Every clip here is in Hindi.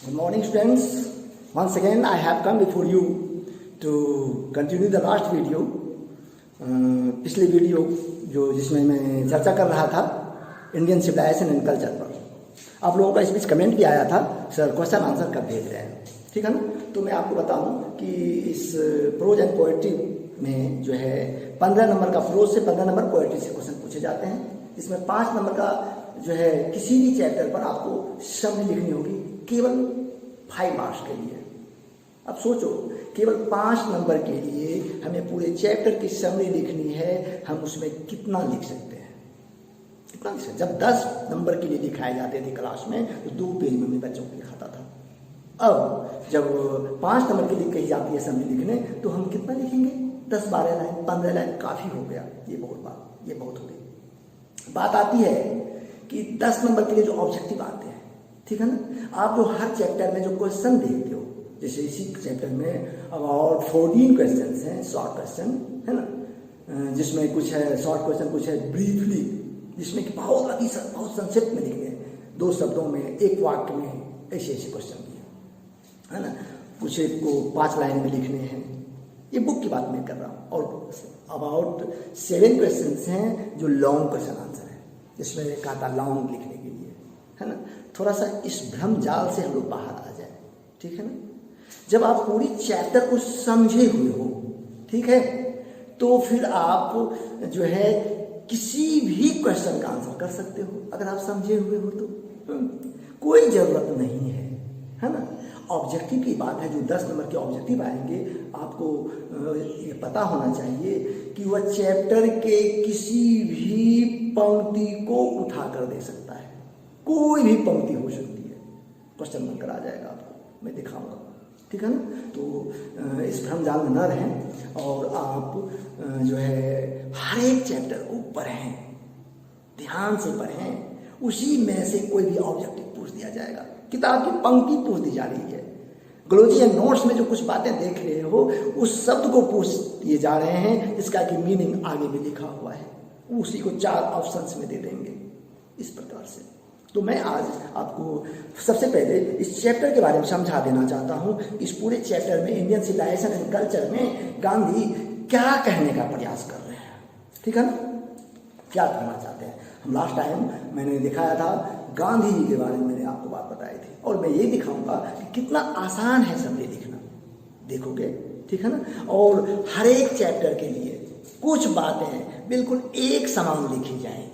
Good morning, students. Once again, I have come before you to continue the last video. पिछली वीडियो जिसमें मैं चर्चा कर रहा था इंडियन सिविलाइजेशन एंड कल्चर पर। आप लोगों का इस बीच कमेंट भी आया था, सर क्वेश्चन आंसर कब भेज रहे हैं, ठीक है ना। तो मैं आपको बताऊं कि इस प्रोज एंड पोएट्री में जो है 15 नंबर का प्रोज से 15 नंबर पोएट्री से क्वेश्चन पूछे जाते हैं। इसमें 5 नंबर का जो है किसी भी चैप्टर पर आपको समरी लिखनी होगी, केवल 5 मार्क्स के लिए। अब सोचो, केवल 5 नंबर के लिए हमें पूरे चैप्टर की समरी लिखनी है, हम उसमें कितना लिख सकते हैं, कितना लिख सकते हैं। जब 10 नंबर के लिए लिखाए जाते थे क्लास में तो 2 पेज में मैं बच्चों को लिखाता था। अब जब 5 नंबर के लिए कही जाती है समरी लिखने तो हम कितना लिखेंगे? 10-12 लाइन, 15 लाइन काफी हो गया। ये बहुत हो गई। बात आती है कि 10 नंबर के लिए जो ऑब्जेक्टिव आते हैं, ठीक है ना। आप जो हर चैप्टर में जो क्वेश्चन देखते हो, जैसे इसी चैप्टर में अबाउट 14 क्वेश्चन हैं, शॉर्ट क्वेश्चन है ना, जिसमें कुछ है शॉर्ट क्वेश्चन, कुछ है ब्रीफली, जिसमें कि बहुत संक्षिप्त में लिखने हैं, 2 शब्दों में, 1 वाक्य में, ऐसे क्वेश्चन भी है ना। कुछ को 5 लाइन में लिखने हैं। ये बुक की बात मैं कर रहा हूँ। और अबाउट 7 क्वेश्चन हैं जो लॉन्ग क्वेश्चन आंसर है, जिसमें कहा था लॉन्ग लिखने के लिए, है ना। थोड़ा सा इस भ्रम जाल से हम लोग बाहर आ जाए, ठीक है ना। जब आप पूरी चैप्टर को समझे हुए हो, ठीक है, तो फिर आप जो है किसी भी क्वेश्चन का आंसर कर सकते हो, अगर आप समझे हुए हो तो। कोई जरूरत नहीं है ना। ऑब्जेक्टिव की बात है, जो 10 नंबर के ऑब्जेक्टिव आएंगे, आपको ये पता होना चाहिए कि वह चैप्टर के किसी भी पंक्ति को उठा कर दे सकता है। कोई भी पंक्ति हो सकती है, क्वेश्चन बनकर आ जाएगा आपको, मैं दिखाऊंगा, ठीक है ना। तो इस भ्रम जाल में न रहें और आप जो है हर एक चैप्टर को पढ़ें, ध्यान से पढ़ें। उसी में से कोई भी ऑब्जेक्टिव पूछ दिया जाएगा, किताब की पंक्ति पूछ दी जा रही है। ग्लोजी एंड नोट्स में जो कुछ बातें देख रहे हो, उस शब्द को पूछ दिए जा रहे हैं, जिसका कि मीनिंग आगे में लिखा हुआ है, उसी को 4 ऑप्शंस में दे देंगे, इस प्रकार से। तो मैं आज आपको सबसे पहले इस चैप्टर के बारे में समझा देना चाहता हूं। इस पूरे चैप्टर में इंडियन सिविलाइजेशन एंड कल्चर में गांधी क्या कहने का प्रयास कर रहे हैं, ठीक है ना, क्या कहना चाहते हैं। हम लास्ट टाइम मैंने दिखाया था गांधी जी के बारे में, मैंने आपको बात बताई थी, और मैं ये दिखाऊंगा कि कितना आसान है समरी लिखना, देखोगे, ठीक है ना। और हर एक चैप्टर के लिए कुछ बातें बिल्कुल एक समान लिखी जाएंगी।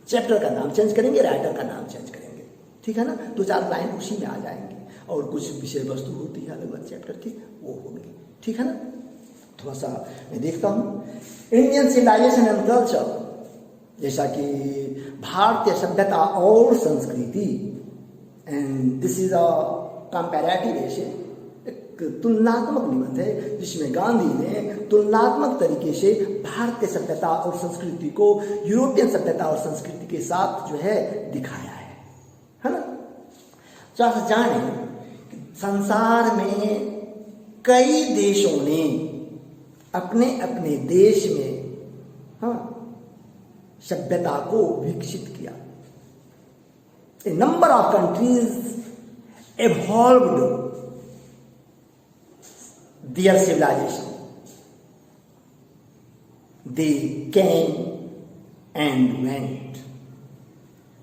चैप्टर का नाम चेंज करेंगे, राइटर का नाम चेंज करेंगे, ठीक है ना। 2-4 लाइन उसी में आ जाएंगी, और कुछ विषय वस्तु होती है अलग अलग चैप्टर की, वो होंगी, ठीक है ना। थोड़ा सा मैं देखता हूँ इंडियन सिविलाइजेशन एंड कल्चर, जैसा कि भारतीय सभ्यता और संस्कृति, and this is a comparative एशे, एक तुलनात्मक निबंध है, जिसमें गांधी ने तुलनात्मक तरीके से भारतीय सभ्यता और संस्कृति को यूरोपियन सभ्यता और संस्कृति के साथ जो है दिखाया है ना। जैसा जाने संसार में कई देशों ने अपने अपने देश में, हाँ, सभ्यता को विकसित किया। A number of countries evolved their civilization. They came and went.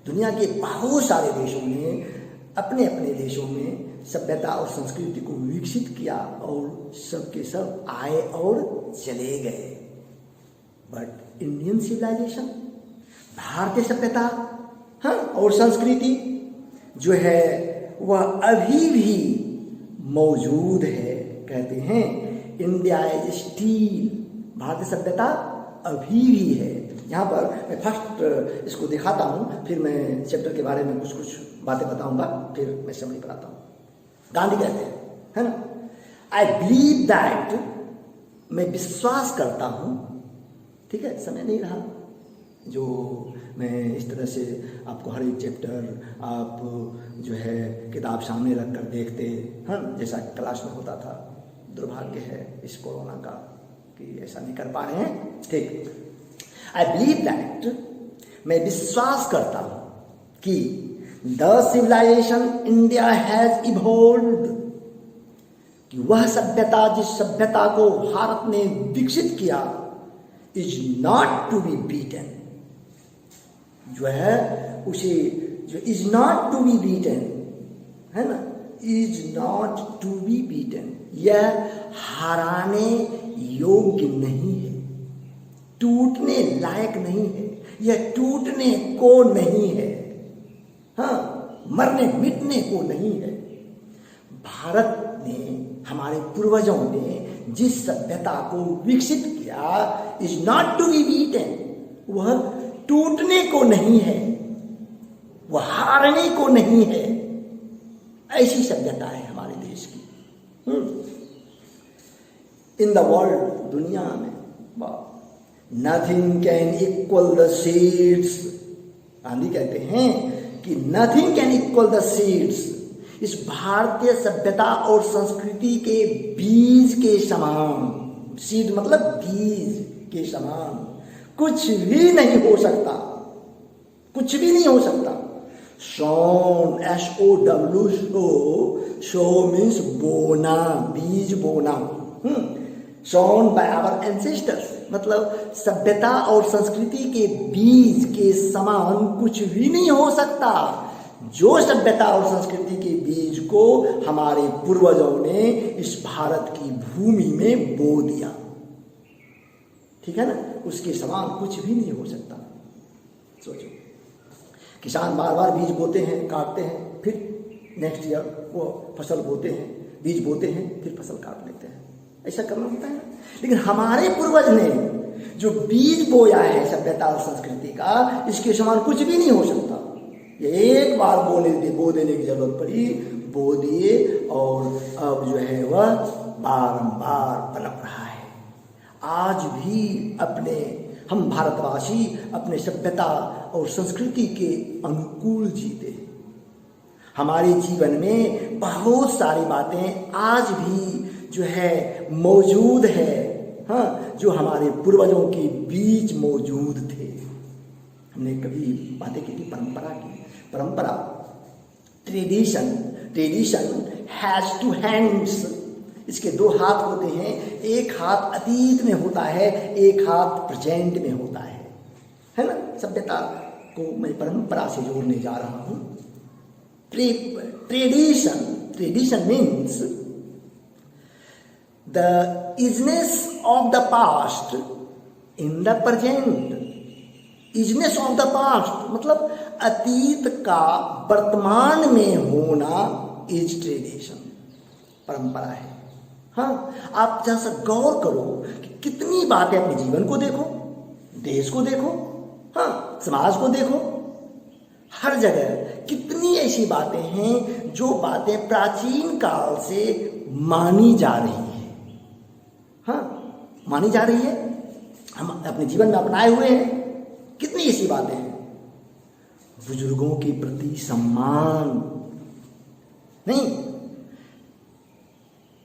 दुनिया के बहुत सारे देशों ने अपने अपने देशों में सभ्यता और संस्कृति को विकसित किया, और सबके सब आए और चले गए। बट इंडियन सिविलाइजेशन, भारतीय सभ्यता, हाँ, और संस्कृति जो है वह अभी भी मौजूद है। कहते हैं इंडिया इज स्टिल, भारतीय सभ्यता अभी भी है। यहाँ पर मैं फर्स्ट इसको दिखाता हूँ, फिर मैं चैप्टर के बारे में कुछ बातें बताऊंगा, फिर मैं समरी कराता हूँ। गांधी कहते हैं, है ना, आई बिलीव दैट, मैं विश्वास करता हूँ, ठीक है, समय नहीं रहा जो मैं इस तरह से आपको हर एक चैप्टर आप जो है किताब सामने रख कर देखते, हाँ, जैसा क्लास में होता था। दुर्भाग्य है इस कोरोना का कि ऐसा नहीं कर पा रहे हैं, ठीक। आई बिलीव दैट, मैं विश्वास करता हूं कि the civilisation India has evolved, कि वह सभ्यता, जिस सभ्यता को भारत ने विकसित किया, is not to be beaten, जो है उसे, जो is not to be beaten है ना, is not to be beaten, यह हराने योग्य नहीं है, टूटने लायक नहीं है, यह टूटने को नहीं है, हाँ, मरने मिटने को नहीं है। भारत ने, हमारे पूर्वजों ने जिस सभ्यता को विकसित किया, is not to be beaten, वह टूटने को नहीं है, वह हारने को नहीं है। ऐसी सभ्यता है हमारे देश की। इन द वर्ल्ड, दुनिया में, nothing can equal the seeds, Gandhi कहते हैं कि nothing can equal the seeds, इस भारतीय सभ्यता और संस्कृति के बीज के समान, सीड मतलब बीज के समान कुछ भी नहीं हो सकता, कुछ भी नहीं हो सकता। सोन, SOW, शो मीन्स बोना, बीज बोना, सोन बाय आवर एंसेस्टर्स, मतलब सभ्यता और संस्कृति के बीज के समान कुछ भी नहीं हो सकता। जो सभ्यता और संस्कृति के बीज को हमारे पूर्वजों ने इस भारत की भूमि में बो दिया, ठीक है ना, उसके समान कुछ भी नहीं हो सकता। सोचो, किसान बार बार बीज बोते हैं, काटते हैं, फिर नेक्स्ट ईयर वो फसल बोते हैं, बीज बोते हैं, फिर फसल काट लेते हैं, ऐसा करना होता है। लेकिन हमारे पूर्वज ने जो बीज बोया है सभ्यता और संस्कृति का, इसके समान कुछ भी नहीं हो सकता। ये एक बार बो देने की जरूरत पड़ी, बो दिए, और अब जो है वह बारंबार पनप रहा है। आज भी हम भारतवासी अपने सभ्यता और संस्कृति के अनुकूल जीते हैं। हमारे जीवन में बहुत सारी बातें आज भी जो है मौजूद है, हाँ, जो हमारे पूर्वजों के बीच मौजूद थे। हमने कभी बातें की थी परंपरा की, परंपरा, ट्रेडिशन हैज टू हैंड्स, इसके दो हाथ होते हैं, एक हाथ अतीत में होता है, एक हाथ प्रेजेंट में होता है ना। सभ्यता को मैं परंपरा से जोड़ने जा रहा हूं। Tradition means the isness of the past in the present. Isness of the past मतलब अतीत का वर्तमान में होना इज ट्रेडिशन, परंपरा है। हाँ, आप जरा सा गौर करो कि कितनी बातें, अपने जीवन को देखो, देश को देखो, हाँ, समाज को देखो, हर जगह कितनी ऐसी बातें हैं जो बातें प्राचीन काल से मानी जा रही है, हाँ, मानी जा रही है, हम अपने जीवन में अपनाए हुए हैं। कितनी ऐसी बातें हैं, बुजुर्गों के प्रति सम्मान, नहीं,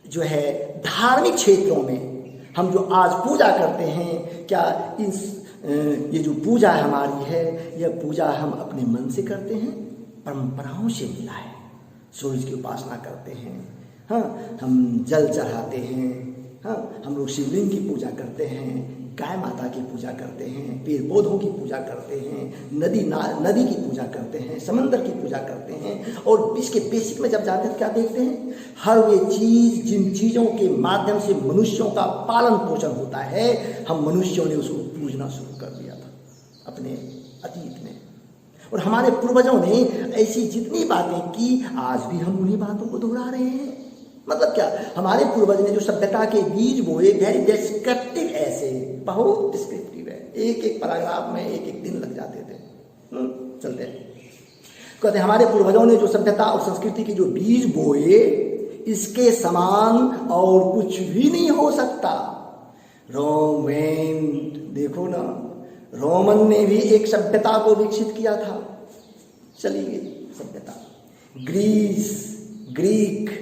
जो है धार्मिक क्षेत्रों में हम जो आज पूजा करते हैं, क्या ये जो पूजा हमारी है, यह पूजा हम अपने मन से करते हैं, परंपराओं से मिला है। सूरज की उपासना करते हैं, हाँ, हम जल चढ़ाते हैं, हाँ, हम लोग शिवलिंग की पूजा करते हैं, गाय माता की पूजा करते हैं, पेड़ पौधों की पूजा करते हैं, नदी की पूजा करते हैं, समंदर की पूजा करते हैं। और इसके बेसिक में जब जाते हैं तो क्या देखते हैं, हर वे चीज, जिन चीजों के माध्यम से मनुष्यों का पालन पोषण होता है, हम मनुष्यों ने उसको पूजना शुरू कर दिया था अपने अतीत में। और हमारे पूर्वजों ने ऐसी जितनी बातें की, आज भी हम उन्हीं बातों को दोहरा रहे हैं। मतलब क्या, हमारे पूर्वज ने जो सभ्यता के बीज बोए, वेरी डिस्क्रिप्टिव, ऐसे बहुत डिस्क्रिप्टिव है, एक एक पैराग्राफ में एक एक दिन लग जाते थे। चलते कहते हमारे पूर्वजों ने जो सभ्यता और संस्कृति के जो बीज बोए, इसके समान और कुछ भी नहीं हो सकता। रोमन, देखो ना, रोमन ने भी एक सभ्यता को विकसित किया था, चली गई सभ्यता। Greek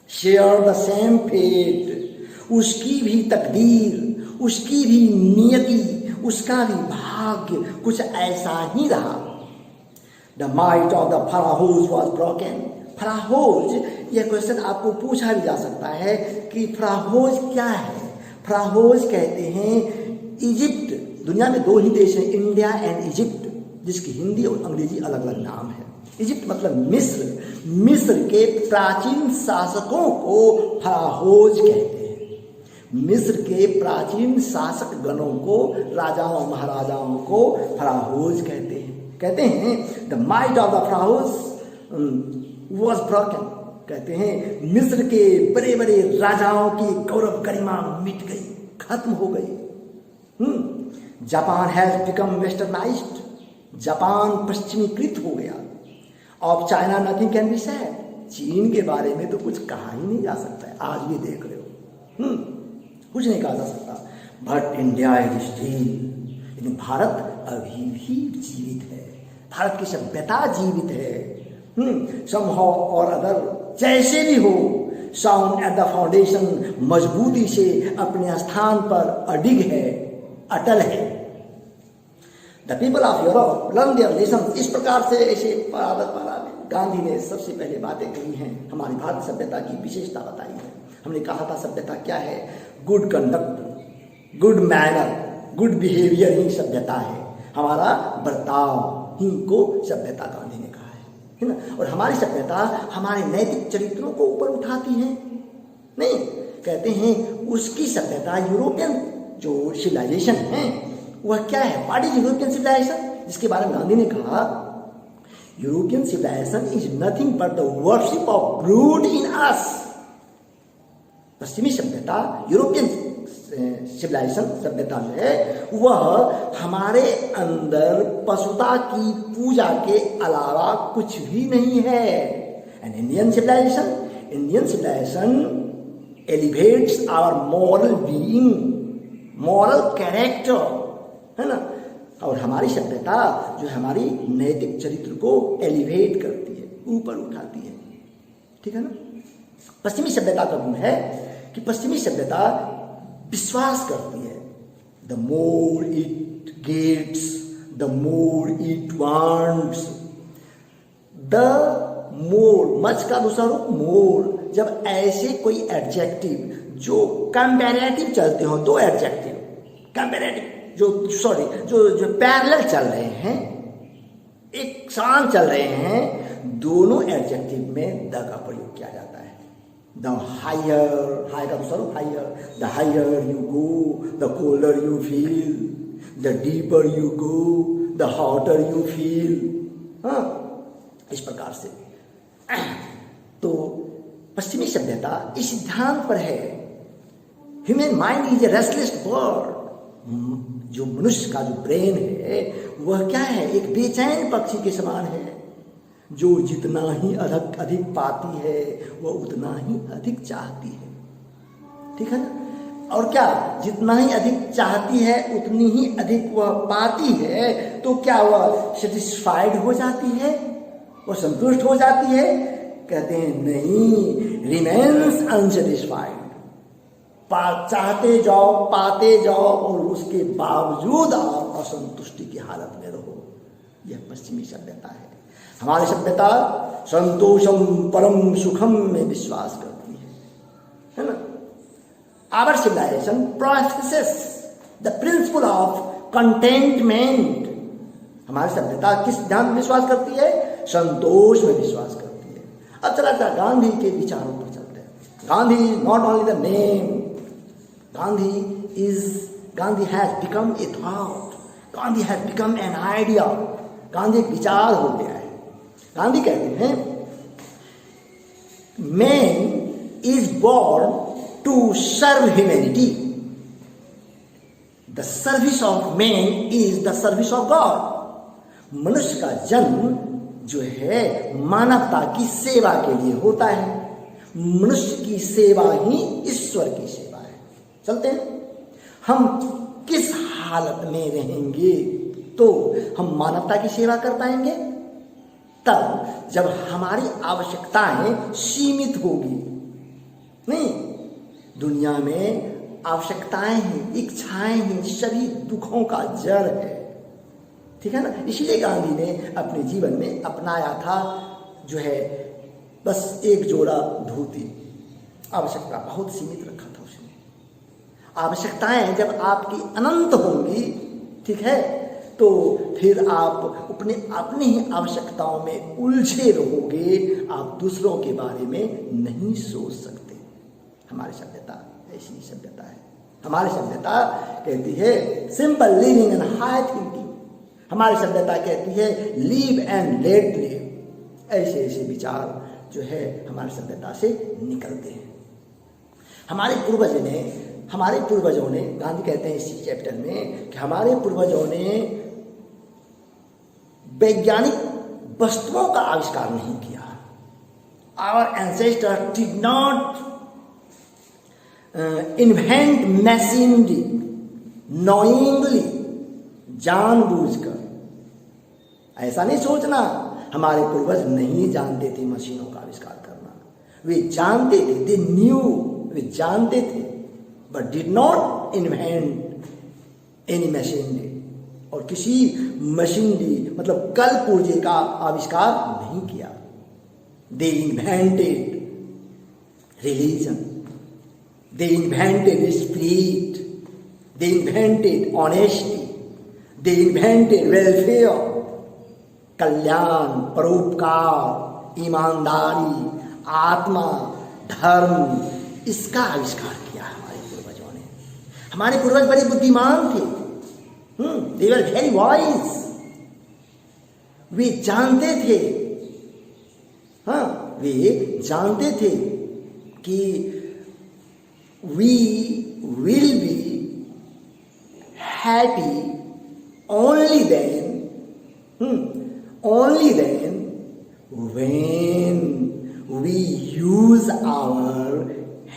share the same fate, उसकी भी तकदीर, उसकी भी नियति, उसका भी भाग्य कुछ ऐसा ही रहा। The might of the pharaohs was broken. Pharaohs, यह क्वेश्चन आपको पूछा भी जा सकता है कि फराहोज क्या है। फराहोज कहते हैं इजिप्ट। दुनिया में दो ही देश हैं, इंडिया एंड इजिप्ट, जिसकी हिंदी और अंग्रेजी अलग अलग नाम है। इजिप्ट मतलब मिस्र। मिस्र के प्राचीन शासकों को फराहोज कहते हैं। मिस्र के प्राचीन शासक गणों को, राजाओं महाराजाओं को फराहोज कहते हैं। कहते हैं the might of the pharaohs was broken. कहते हैं मिस्र के बड़े बड़े राजाओं की गौरव गरिमा मिट गई, खत्म हो गई। Japan has become westernised. Japan पश्चिमीकृत हो गया। Of China nothing can be said. चीन के बारे में तो कुछ कहा ही नहीं जा सकता है, आज भी देख रहे हो। कुछ नहीं कहा जा सकता। बट इंडिया इज स्टिल, लेकिन भारत अभी भी जीवित है। भारत की सभ्यता जीवित है। समहाउ और अदर, जैसे भी हो, साउंड एट द फाउंडेशन, मजबूती से अपने स्थान पर अडिग है, अटल है। The people of Europe learn their lesson. इस प्रकार से ऐसे पारा में गांधी ने सबसे पहले बातें कही हैं, हमारी भारतीय सभ्यता की विशेषता बताई है। हमने कहा था सभ्यता क्या है? Good conduct, good manner, good behaviour ही सभ्यता है। हमारा बर्ताव ही को सभ्यता गांधी ने कहा है ना। और हमारी सभ्यता हमारे नैतिक चरित्रों को ऊपर उठाती है, नहीं। कहते हैं उसकी सभ्यता, यूरोपियन जो सिविलाइजेशन है वह क्या है? What is European civilisation? जिसके बारे में गांधी ने कहा European civilisation is nothing but the worship of brute in us. पश्चिमी सभ्यता, यूरोपियन सिविलाइजेशन सभ्यता में वह हमारे अंदर पशुता की पूजा के अलावा कुछ भी नहीं है। And Indian civilisation elevates our moral being, moral character, है ना। और हमारी सभ्यता जो हमारी नैतिक चरित्र को एलिवेट करती है, ऊपर उठाती है, ठीक है ना। पश्चिमी सभ्यता का गुण है कि पश्चिमी सभ्यता विश्वास करती है the more it gets the more it wants. The more, much का दूसरा रूप मोर। जब ऐसे कोई एडजेक्टिव जो कंपैरेटिव चलते हो, दो एडजेक्टिव कंपैरेटिव जो पैरेलल चल रहे हैं, एक समान चल रहे हैं, दोनों एडजेक्टिव में द का प्रयोग किया जाता है। द हायर, हाई का दूसरा रूप higher, the higher you go the colder you feel, the deeper you go the hotter you feel. हाँ, इस प्रकार से। तो पश्चिमी सभ्यता इस सिद्धांत पर है human mind is a restless bird. जो मनुष्य का जो ब्रेन है वह क्या है? एक बेचैन पक्षी के समान है, जो जितना ही अधिक पाती है वह उतना ही अधिक चाहती है, ठीक है ना। और क्या, जितना ही अधिक चाहती है उतनी ही अधिक वह पाती है, तो क्या वह सेटिस्फाइड हो जाती है, वह संतुष्ट हो जाती है? कहते हैं नहीं, रिमेन्स अनसेटिस्फाइड। चाहते जाओ, पाते जाओ और उसके बावजूद आप असंतुष्टि की हालत में रहो। यह पश्चिमी सभ्यता है। हमारी सभ्यता संतोषम परम सुखम में विश्वास करती है ना। Our civilisation processes the principle of contentment. हमारी सभ्यता किस सिद्धांत में विश्वास करती है? संतोष में विश्वास करती है। अब चला गांधी के विचारों पर चलते हैं। Gandhi not only the name, Gandhi has become a thought. Gandhi has become an idea. Gandhi एक विचार हो गया है। गांधी कहते हैं man is born to serve humanity. The service of man is the service of God. मनुष्य का जन्म जो है मानवता की सेवा के लिए होता है। मनुष्य की सेवा ही ईश्वर की सेवा। चलते हैं, हम किस हालत में रहेंगे तो हम मानवता की सेवा कर पाएंगे? तब जब हमारी आवश्यकताएं सीमित होगी। नहीं, दुनिया में आवश्यकताएं हैं, इच्छाएं हैं, सभी दुखों का जड़ है, ठीक है ना। इसीलिए गांधी ने अपने जीवन में अपनाया था जो है बस एक जोड़ा धोती, आवश्यकता बहुत सीमित रखा था उसने। आवश्यकताएं जब आपकी अनंत होंगी, ठीक है, तो फिर आप अपनी ही आवश्यकताओं में उलझे रहोगे, आप दूसरों के बारे में नहीं सोच सकते। हमारी सभ्यता ऐसी सभ्यता है। हमारी सभ्यता कहती है simple living and high thinking. हमारी सभ्यता कहती है लीव एंड लेट लिव। ऐसे ऐसे विचार जो है हमारी सभ्यता से निकलते हैं। हमारे पूर्वजों ने गांधी कहते हैं इसी चैप्टर में कि हमारे पूर्वजों ने वैज्ञानिक वस्तुओं का आविष्कार नहीं किया। Our ancestors did not invent machinery knowingly, जानबूझकर। ऐसा नहीं सोचना हमारे पूर्वज नहीं जानते थे मशीनों का आविष्कार करना। वे जानते थे, दे न्यू, वे जानते थे, but did not invent any machinery, और किसी मशीनरी मतलब कल पुर्जे का आविष्कार नहीं किया। दे इन्वेंटेड रिलीजन, दे इन्वेंटेड स्पिरिट, दे इन्वेंटेड ऑनेस्टी, दे इन्वेंटेड वेलफेयर, कल्याण, परोपकार, ईमानदारी, आत्मा, धर्म, इसका आविष्कार किया हमारे पूर्वजों ने। हमारे पूर्वज बड़े बुद्धिमान थे। They were very wise. वे जानते थे, वे जानते थे कि we will be happy only then when we use our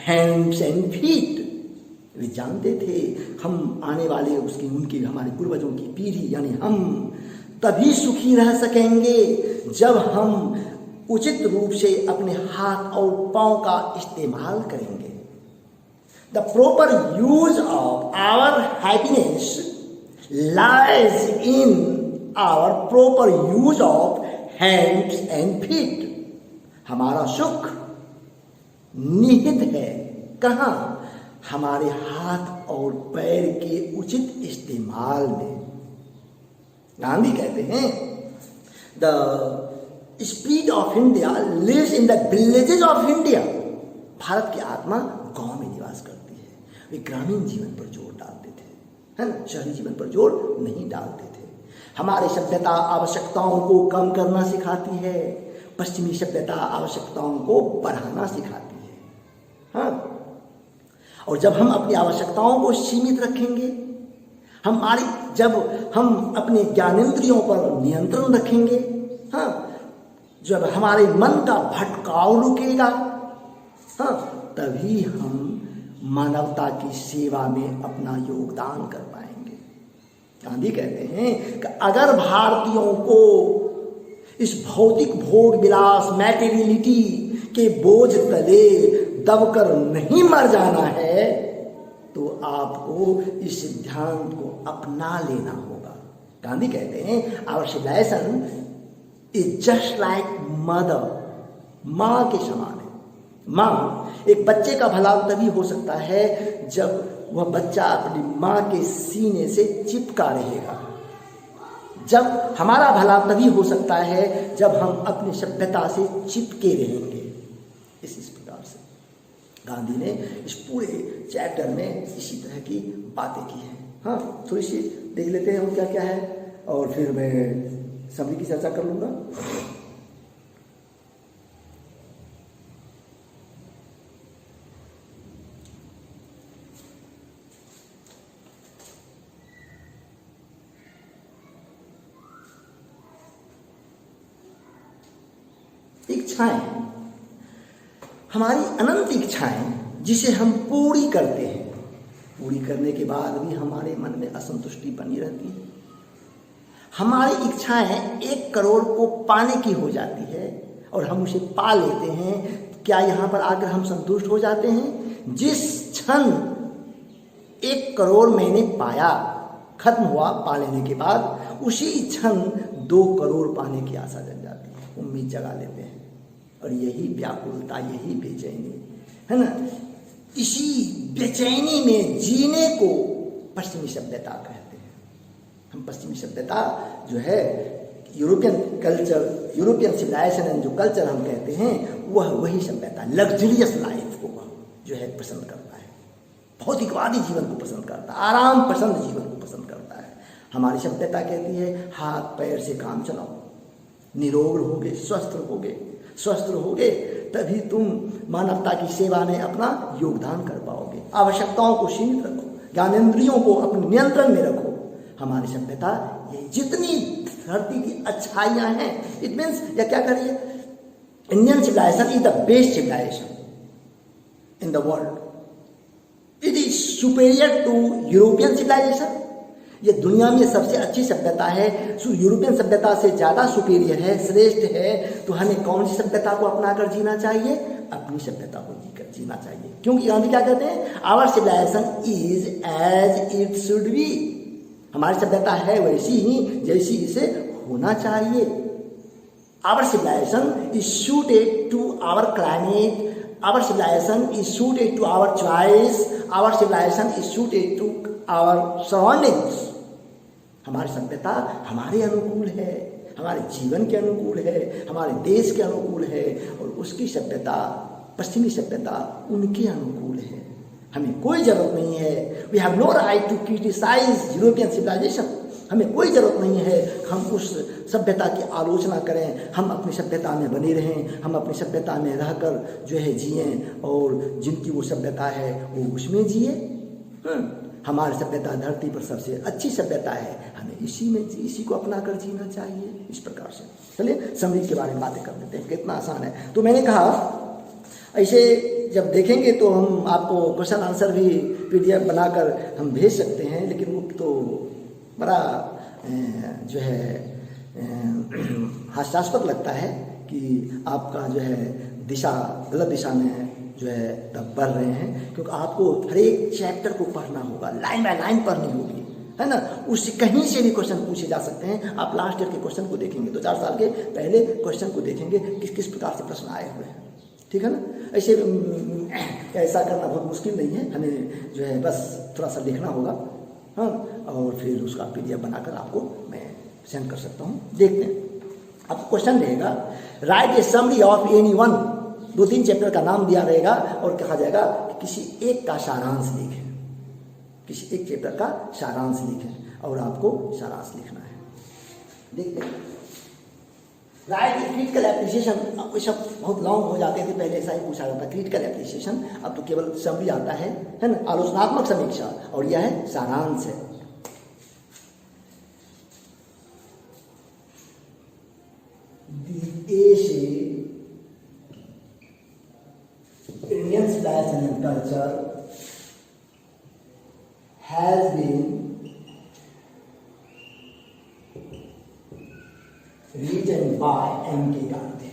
hands and feet. वे जानते थे हम आने वाले उनकी हमारे पूर्वजों की पीढ़ी यानी हम तभी सुखी रह सकेंगे जब हम उचित रूप से अपने हाथ और पांव का इस्तेमाल करेंगे। The proper use of our happiness lies in our proper use of hands and feet. हमारा सुख निहित है कहाँ? हमारे हाथ और पैर के उचित इस्तेमाल में। गांधी कहते हैं the spirit of India lives in the villages of India. Bharat की आत्मा गांव में निवास करती है। वे ग्रामीण जीवन पर जोर डालते थे, है ना, शहरी जीवन पर जोर नहीं डालते थे। हमारी सभ्यता आवश्यकताओं को कम करना सिखाती है, पश्चिमी सभ्यता आवश्यकताओं को बढ़ाना सिखाती है। हाँ, और जब हम अपनी आवश्यकताओं को सीमित रखेंगे, जब हम अपने ज्ञानेंद्रियों पर नियंत्रण रखेंगे, हाँ, जब हमारे मन का भटकाव रुकेगा, हाँ, तभी हम मानवता की सेवा में अपना योगदान कर पाएंगे। गांधी कहते हैं कि अगर भारतीयों को इस भौतिक भोग विलास मैटेरियलिटी के बोझ तले दबकर नहीं मर जाना है तो आपको इस सिद्धांत को अपना लेना होगा। गांधी कहते हैं our civilisation is just like mother, माँ के समान है। माँ, एक बच्चे का भला तभी हो सकता है जब वह बच्चा अपनी माँ के सीने से चिपका रहेगा। जब हमारा भला तभी हो सकता है जब हम अपनी सभ्यता से चिपके रहेंगे। इस प्रकार से गांधी ने इस पूरे चैप्टर में इसी तरह की बातें की हैं। हाँ, थोड़ी सी देख लेते हैं हम क्या क्या है और फिर मैं सभी की चर्चा कर लूँगा। इच्छाएं, हमारी अनंत इच्छाएं जिसे हम पूरी करते हैं, पूरी करने के बाद भी हमारे मन में असंतुष्टि बनी रहती है। हमारी इच्छाएं 1 करोड़ को पाने की हो जाती है और हम उसे पा लेते हैं। क्या यहाँ पर आकर हम संतुष्ट हो जाते हैं? जिस क्षण 1 करोड़ मैंने पाया, खत्म हुआ पा लेने के बाद, उसी क्षण 2 करोड़ पाने की आशा जग जाती है, उम्मीद जगा लेते हैं। और यही व्याकुलता, यही बेचैनी है ना, इसी बेचैनी में जीने को पश्चिमी सभ्यता कहते हैं। हम पश्चिमी सभ्यता जो है, यूरोपियन कल्चर, यूरोपियन सिविलाइजेशन जो कल्चर हम कहते हैं, वह वही सभ्यता लग्जरियस लाइफ को जो है पसंद करता है, भौतिकवादी जीवन को पसंद करता है, आराम पसंद जीवन को पसंद करता है। हमारी सभ्यता कहती है हाथ पैर से काम चलाओ, निरोग रहोगे, स्वस्थ रहोगे तभी तुम मानवता की सेवा में अपना योगदान कर पाओगे। आवश्यकताओं को सीमित रखो, ज्ञानेंद्रियों को अपने नियंत्रण में रखो। हमारी सभ्यता ये जितनी धरती की अच्छाइयाँ हैं, इट मीन्स या क्या करिए, Indian civilisation is the best civilisation in the world. It is superior to European civilisation. ये दुनिया में सबसे अच्छी सभ्यता है, यूरोपियन सभ्यता से ज़्यादा सुपेरियर है, श्रेष्ठ है। तो हमें कौन सी सभ्यता को अपनाकर जीना चाहिए? अपनी सभ्यता को जीना चाहिए। क्योंकि गांधी क्या कहते हैं? Our civilisation is as it should be. हमारी सभ्यता है वैसी ही जैसी इसे होना चाहिए। Our civilisation is suited to our climate, our civilisation is suited to our choice, our civilisation is suited to our surroundings. हमारी सभ्यता हमारे अनुकूल है, हमारे जीवन के अनुकूल है, हमारे देश के अनुकूल है, और उसकी सभ्यता, पश्चिमी सभ्यता, उनके अनुकूल है। हमें कोई जरूरत नहीं है, we have no right to criticise European civilisation. हमें कोई ज़रूरत नहीं है हम उस सभ्यता की आलोचना करें। हम अपनी सभ्यता में बने रहें, हम अपनी सभ्यता में रहकर जो है जिएं, और जिनकी वो सभ्यता है वो उसमें जिए। हमारी सभ्यता धरती पर सबसे अच्छी सभ्यता है, हमें इसी को अपना कर जीना चाहिए। इस प्रकार से चलिए समृद्धि के बारे में बातें कर लेते हैं, कितना आसान है। तो मैंने कहा ऐसे जब देखेंगे तो हम आपको क्वेश्चन आंसर भी PDF बनाकर हम भेज सकते हैं, लेकिन वो तो बड़ा जो है हास्यास्पद लगता है कि आपका जो है दिशा गलत दिशा में जो है तब बढ़ रहे हैं, क्योंकि आपको हर एक चैप्टर को पढ़ना होगा, लाइन बाय लाइन पढ़नी होगी, है ना। उससे कहीं से भी क्वेश्चन पूछे जा सकते हैं। आप लास्ट ईयर के क्वेश्चन को देखेंगे, 2-4 साल के पहले क्वेश्चन को देखेंगे किस किस प्रकार से प्रश्न आए हुए हैं, ठीक है ना। ऐसे ऐसा करना बहुत मुश्किल नहीं है, हमें जो है बस थोड़ा सा देखना होगा, हाँ, और फिर उसका PDF बनाकर आपको मैं सेंड कर सकता हूँ। देखते हैं, आपको क्वेश्चन रहेगा, right A summary of any one. 2-3 chapter का नाम दिया रहेगा और कहा जाएगा कि किसी एक का सारांश लिखें, किसी एक चैप्टर का सारांश लिखें, और आपको सारांश लिखना है। देखते हैं, राइट ए क्रिटिकल एप्रिसिएशन। अब सब बहुत लॉन्ग हो जाते थे, पहले ऐसा ही पूछा जाता था क्रिटिकल एप्रिसिएशन, अब तो केवल समरी आता है ना, आलोचनात्मक समीक्षा, और यह है सारांश है। Indian civilization and culture has been written by M.K. Gandhi.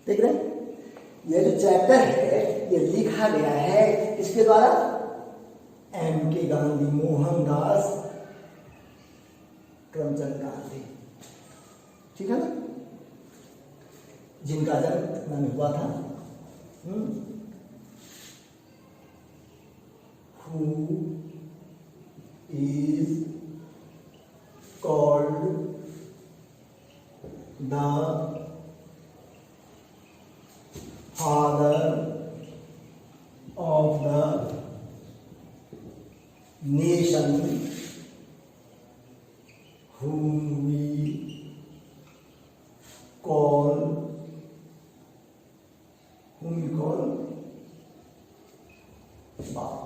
देख रहे हैं, यह जो चैप्टर है ये लिखा गया है इसके द्वारा, M.K. गांधी, मोहनदास करमचंद गांधी, ठीक है ना, जिनका जन्म पटना में हुआ था। Who is called the father of the nation, whom we call बाप,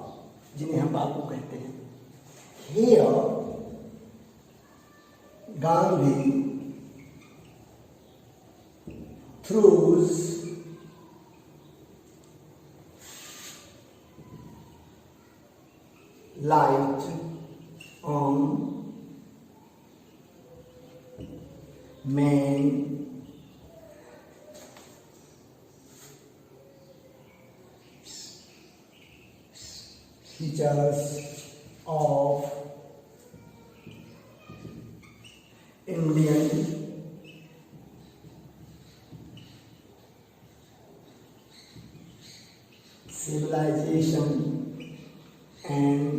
जिन्हें हम बापू कहते हैं। Here Gandhi throws light on main features of civilisation and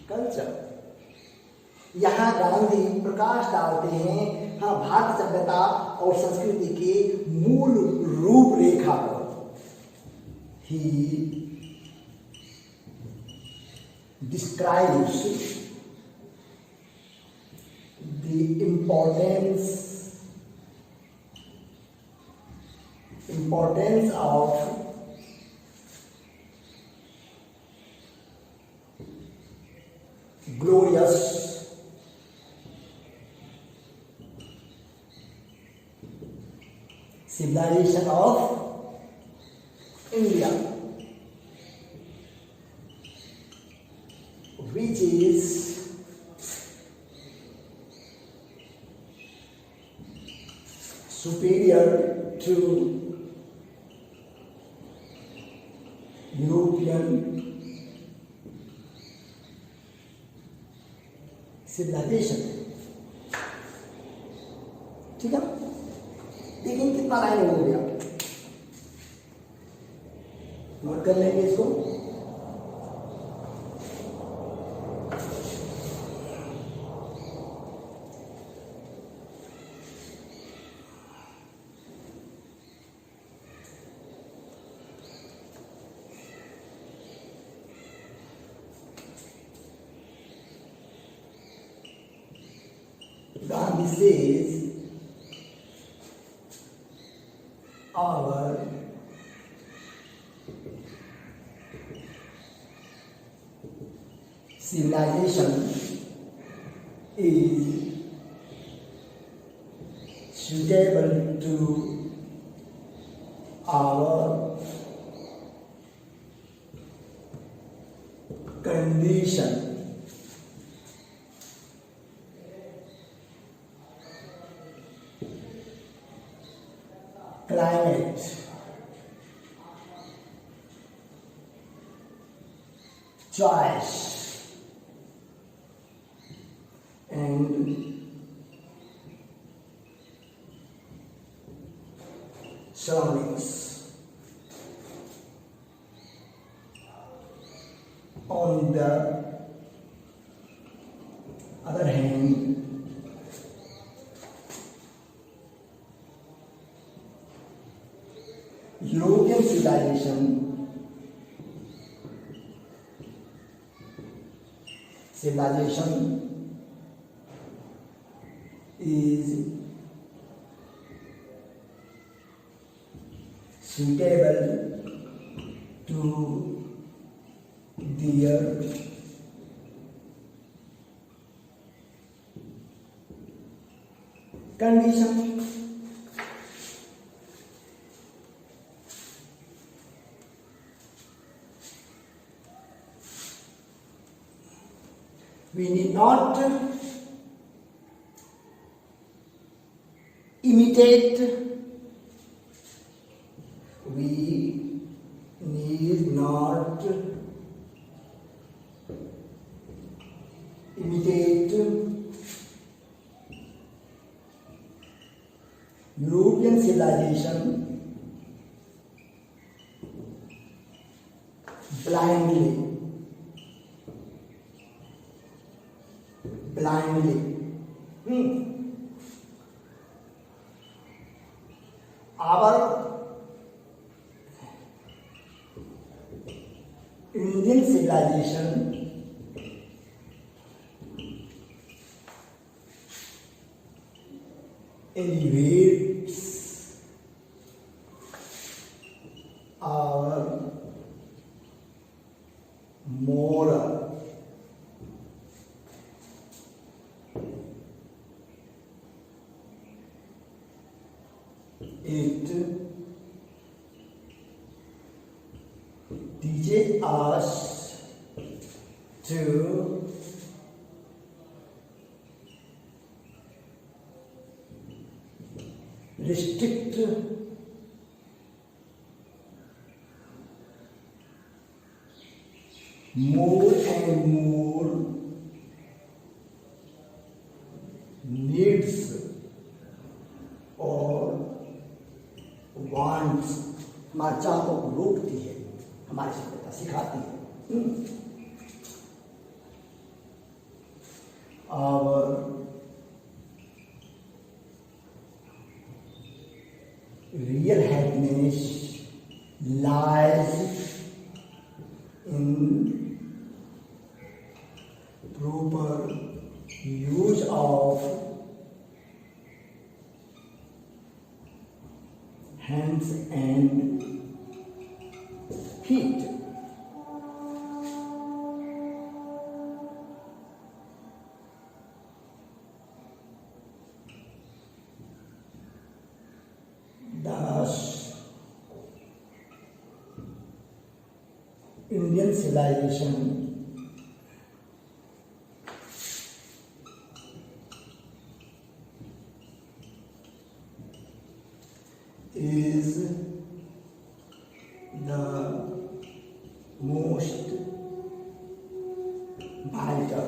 culture. यहाँ गांधी प्रकाश डालते हैं हाँ भारत सभ्यता और संस्कृति के मूल रूपरेखा पर। ही describes the importance of glorious civilization of India, which is superior to European civilization। ठीक है, लेकिन कितना लाइन हो गया, नोट कर लेंगे इसको। Gandhi says our civilization is suitable to our condition, climate, choice, and surroundings. On the other hand, European civilization is suitable to their condition. We need not imitate, we need not imitate European civilization blindly. Our Indian civilization elevates our moral, it teaches us to restrict more and more needs और wants, हमारे चाहों को रोकती है। हमारी सभ्यता सिखाती है। और real happiness lies in proper use of hands and feet. Thus, Indian civilization is the most vital,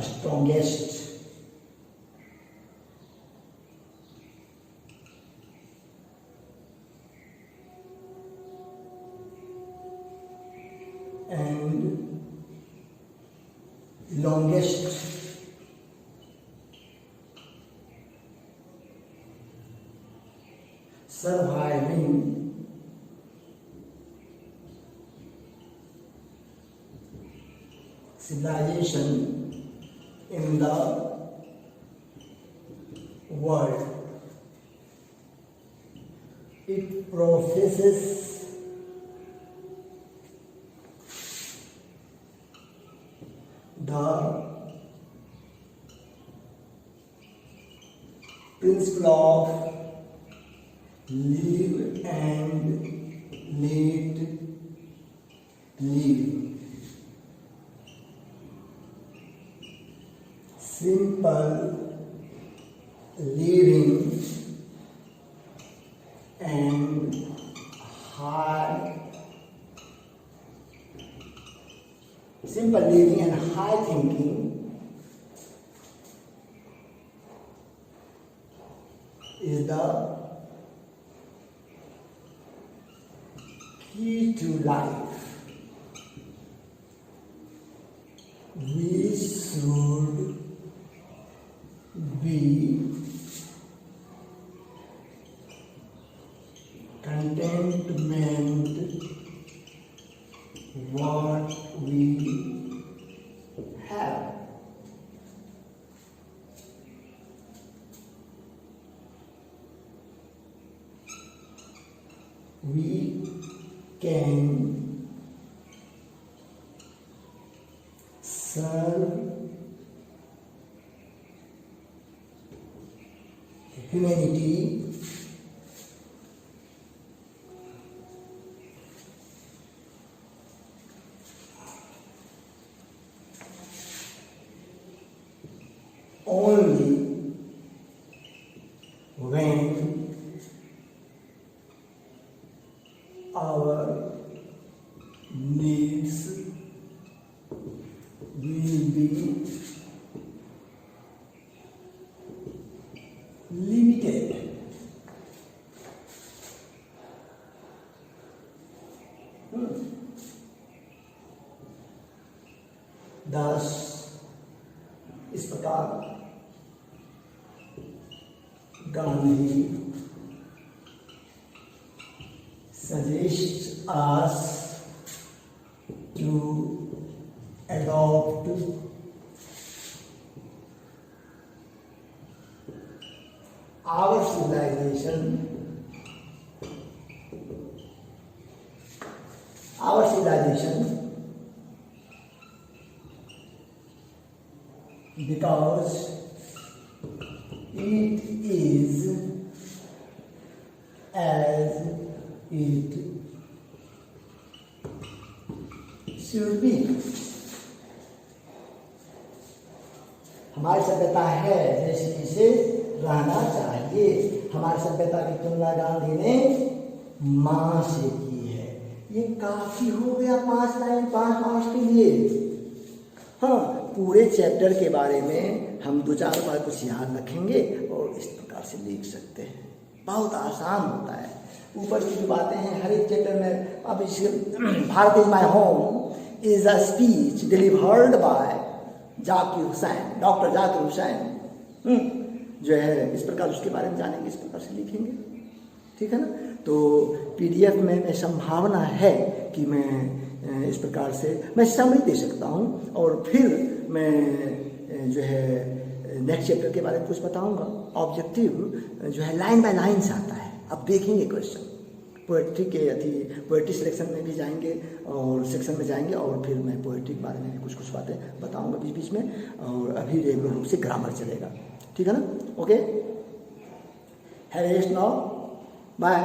strongest, and longest surviving civilization in the world. It professes the principle of live and let live. Simple living and high thinking is the key to life. We should be contentment what we have. We can serve humanity only when our needs will be limited. Thus, इस प्रकार Gandhi suggests us to adopt our civilization because it is as it should be. हमारी सभ्यता है जैसे इसे रहना चाहिए। हमारी सभ्यता की तुलना गांधी ने मां से की है। ये काफी हो गया 5 लाइन 5 मार्क्स के लिए। हाँ, पूरे चैप्टर के बारे में हम 2-4 बार कुछ याद रखेंगे और इस प्रकार से लिख सकते हैं। बहुत आसान होता है। ऊपर की जो बातें हैं हर एक चैप्टर में, अब इस Bharat is my home is a speech delivered by Zakir Hussain, doctor Zakir Hussain जो है, इस प्रकार उसके बारे में जानेंगे, इस प्रकार से लिखेंगे, ठीक है ना। तो PDF में संभावना है कि मैं इस प्रकार से मैं समरी दे सकता हूँ, और फिर मैं जो है नेक्स्ट चैप्टर के बारे में कुछ बताऊंगा। ऑब्जेक्टिव जो है लाइन बाय लाइन से आता है। अब देखेंगे क्वेश्चन पोएट्री के पोएट्री सिलेक्शन में भी जाएंगे और सेक्शन में जाएंगे, और फिर मैं पोएट्री के बारे में भी कुछ बातें बताऊंगा बीच बीच में, और अभी रेगुलर रूप से ग्रामर चलेगा, ठीक है ना। Okay, have a now, bye.